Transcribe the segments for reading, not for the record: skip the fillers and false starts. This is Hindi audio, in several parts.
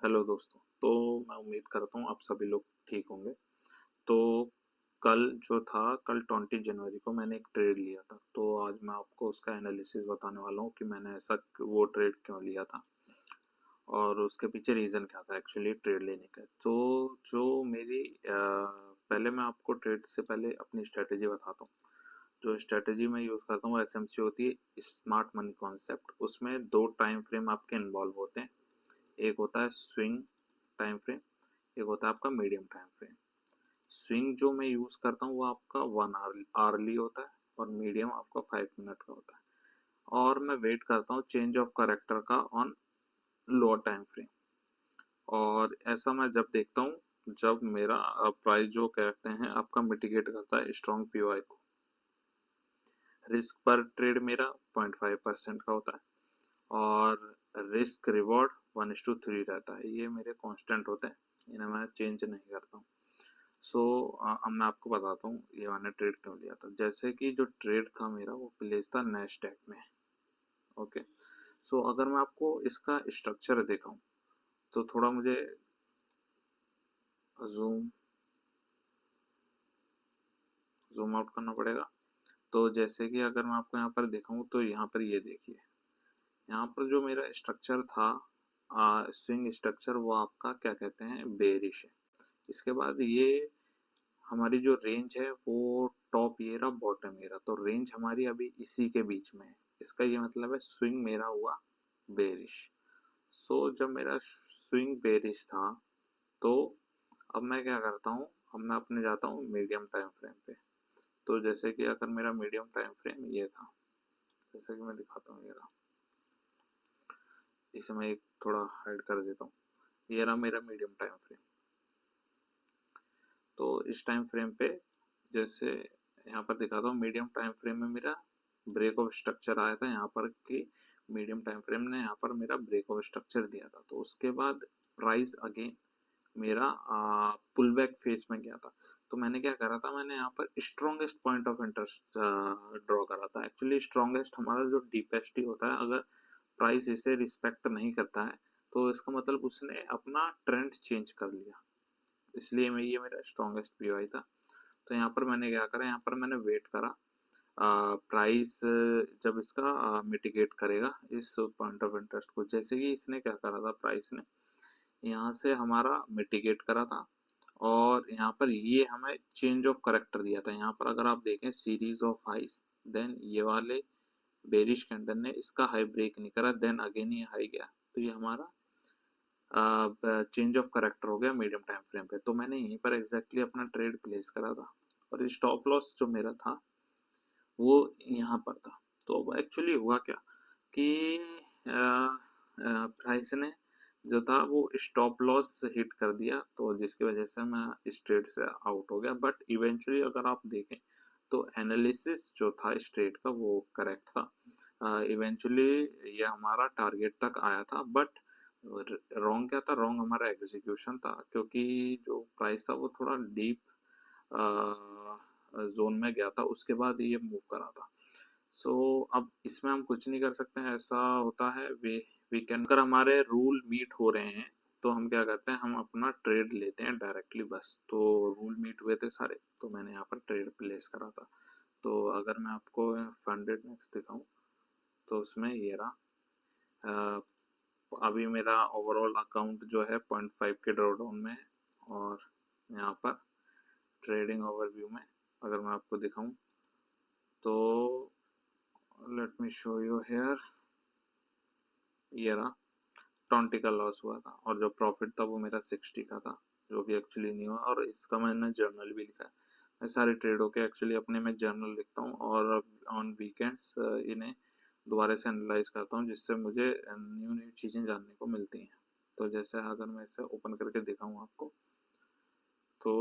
हेलो दोस्तों। तो मैं उम्मीद करता हूँ आप सभी लोग ठीक होंगे। तो कल 20 जनवरी को मैंने एक ट्रेड लिया था। तो आज मैं आपको उसका एनालिसिस बताने वाला हूँ कि मैंने ऐसा वो ट्रेड क्यों लिया था और उसके पीछे रीज़न क्या था एक्चुअली ट्रेड लेने का। तो जो मेरी पहले मैं आपको ट्रेड से पहले अपनी स्ट्रेटेजी बताता हूँ। जो स्ट्रेटेजी मैं यूज़ करता हूँ वो एसएमसी होती है, स्मार्ट मनी कॉन्सेप्ट। उसमें दो टाइम फ्रेम आपके इन्वॉल्व होते हैं। एक होता है स्विंग टाइम फ्रेम, एक होता है आपका मीडियम टाइम फ्रेम। स्विंग जो मैं यूज़ करता हूँ वो आपका 1 आवर्ली होता है और मीडियम आपका 5 मिनट का होता है। और मैं वेट करता हूँ चेंज ऑफ करेक्टर का ऑन लोअर टाइम फ्रेम। और ऐसा मैं जब देखता हूँ जब मेरा प्राइस जो कहते हैं आपका मिटिगेट करता है स्ट्रॉन्ग पीओआई को। रिस्क पर ट्रेड मेरा 0.5% का होता है और रिस्क रिवॉर्ड 1:3 रहता है। ये मेरे कांस्टेंट होते हैं, इन्हें मैं चेंज नहीं करता हूँ। सो अब मैं आपको बताता हूँ ये मैंने ट्रेड क्यों लिया था। जैसे कि जो ट्रेड था मेरा वो प्लेस था नैस्डैक में। ओके। सो अगर मैं आपको इसका स्ट्रक्चर दिखाऊं तो थोड़ा मुझे जूम जूम आउट करना पड़ेगा। तो जैसे कि अगर मैं आपको यहाँ पर दिखाऊं तो यहाँ पर ये देखिए, यहाँ पर जो मेरा स्ट्रक्चर था स्विंग स्ट्रक्चर, वो आपका क्या कहते हैं बेरिश है। इसके बाद ये हमारी जो रेंज है वो टॉप ये रहा, बॉटम ये रहा। तो रेंज हमारी अभी इसी के बीच में है। इसका ये मतलब है स्विंग मेरा हुआ बेरिश। सो जब मेरा स्विंग बेरिश था तो अब मैं क्या करता हूँ, अब मैं अपने जाता हूँ मीडियम टाइम फ्रेम पे। तो जैसे कि अगर मेरा मीडियम टाइम फ्रेम ये था, जैसे कि मैं दिखाता हूँ, ये रहा। इसे मैं एक थोड़ा हाइड कर देता हूँ। ये रहा मेरा मीडियम टाइम फ्रेम। तो इस टाइम फ्रेम पे जैसे यहाँ पर दिखाता हूँ, मीडियम टाइम फ्रेम में मेरा ब्रेक ऑफ स्ट्रक्चर आया था यहाँ पर कि मीडियम टाइम फ्रेम ने यहाँ पर मेरा ब्रेक ऑफ स्ट्रक्चर दिया था। तो उसके बाद प्राइस अगेन मेरा पुल बैक फेज में गया था। तो मैंने क्या करा था, मैंने यहाँ पर strongest point of interest draw करा था। एक्चुअली स्ट्रॉन्गेस्ट हमारा जो डीपेस्ट ही होता है। अगर प्राइस इसे रिस्पेक्ट नहीं करता है तो इसका मतलब उसने अपना ट्रेंड चेंज कर लिया। इसलिए मैं ये मेरा स्ट्रॉन्गेस्ट पीओआई था। तो यहाँ पर मैंने क्या करा, यहाँ पर मैंने वेट करा प्राइस जब इसका मिटिगेट करेगा इस पॉइंट ऑफ इंटरेस्ट को। जैसे कि इसने क्या करा था, प्राइस ने यहाँ से हमारा मिटिगेट करा था और यहाँ पर ये हमें चेंज ऑफ करेक्टर दिया था। यहाँ पर अगर आप देखें सीरीज ऑफ हाइस, देन ये वाले बेरिश कैंडल ने इसका हाई ब्रेक नहीं करा, देन अगेन ये हाई गया। तो ये हमारा चेंज ऑफ करेक्टर हो गया मीडियम टाइम फ्रेम पे। तो मैंने यहीं पर एग्जैक्टली अपना ट्रेड प्लेस करा था और स्टॉप लॉस जो मेरा था वो यहाँ पर था। तो अब एक्चुअली हुआ क्या कि प्राइस ने जो था वो स्टॉप लॉस हिट कर दिया, तो जिसकी वजह से मैं इस ट्रेड से आउट हो गया। बट इवेंचुअली अगर आप देखें तो एनालिसिस जो था इस ट्रेड का वो करेक्ट था। इवेंचुअली ये हमारा टारगेट तक आया था, बट रॉन्ग क्या था, रॉन्ग हमारा एग्जीक्यूशन था। क्योंकि जो प्राइस था वो थोड़ा डीप जोन में गया था, उसके बाद ये मूव करा था। सो अब इसमें हम कुछ नहीं कर सकते हैं, ऐसा होता है। वी कैन, अगर हमारे रूल मीट हो रहे हैं तो हम क्या करते हैं, हम अपना ट्रेड लेते हैं डायरेक्टली बस। तो रूल मीट हुए थे सारे, तो मैंने यहाँ पर ट्रेड प्लेस करा था। तो अगर मैं आपको फंडेड नेक्स्ट दिखाऊं तो उसमें ये रहा। अभी मेरा ओवरऑल अकाउंट जो है 0.5 के ड्रॉडाउन में है। और यहाँ पर ट्रेडिंग ओवरव्यू में अगर मैं आपको दिखाऊं तो let me show you here, ये रहा 20 का लॉस हुआ था और जो प्रॉफिट था वो मेरा 60 का था, जो कि एक्चुअली नहीं हुआ। और इसका मैंने जर्नल भी लिखा है। मैं सारे ट्रेडों के एक्चुअली अपने में जर्नल लिखता हूँ और ऑन वीकेंड्स इन्हें दोबारा से एनालाइज करता हूँ, जिससे मुझे न्यू न्यू चीज़ें जानने को मिलती हैं। तो जैसे अगर मैं इसे ओपन करके दिखाऊँ आपको तो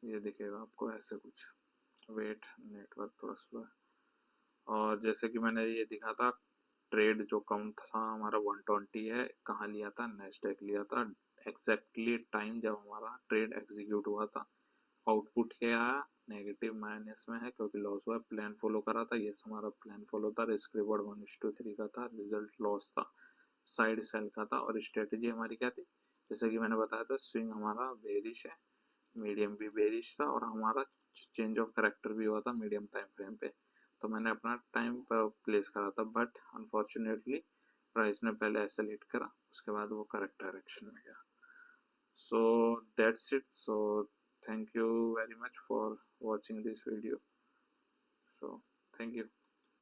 ये दिखेगा आपको ऐसे कुछ। वेट, नेटवर्क थोड़ा स्लो है। और जैसे कि मैंने ये दिखा था, ट्रेड जो काउंट था हमारा 120 है। कहाँ लिया था, नेस्डैक लिया था। एग्जैक्टली टाइम जब हमारा ट्रेड एग्जीक्यूट हुआ था। आउटपुट क्या आया, नेगेटिव माइनस में है क्योंकि लॉस हुआ। प्लान फॉलो करा था, ये हमारा प्लान फॉलो था। रिस्क रिवॉर्ड 1:3 का था, रिजल्ट लॉस था। साइड सेल का था और स्ट्रेटेजी हमारी क्या थी, जैसे कि मैंने बताया था स्विंग हमारा बेरिश है, मीडियम भी बेरिश था और हमारा चेंज ऑफ करेक्टर भी हुआ था मीडियम टाइम फ्रेम पे। तो मैंने अपना टाइम प्लेस करा था, बट अनफॉर्चुनेटली प्राइस ने पहले ऐसे हिट करा, उसके बाद वो करेक्ट डायरेक्शन में गया। So that's it. So thank you very much for watching this video. So thank you.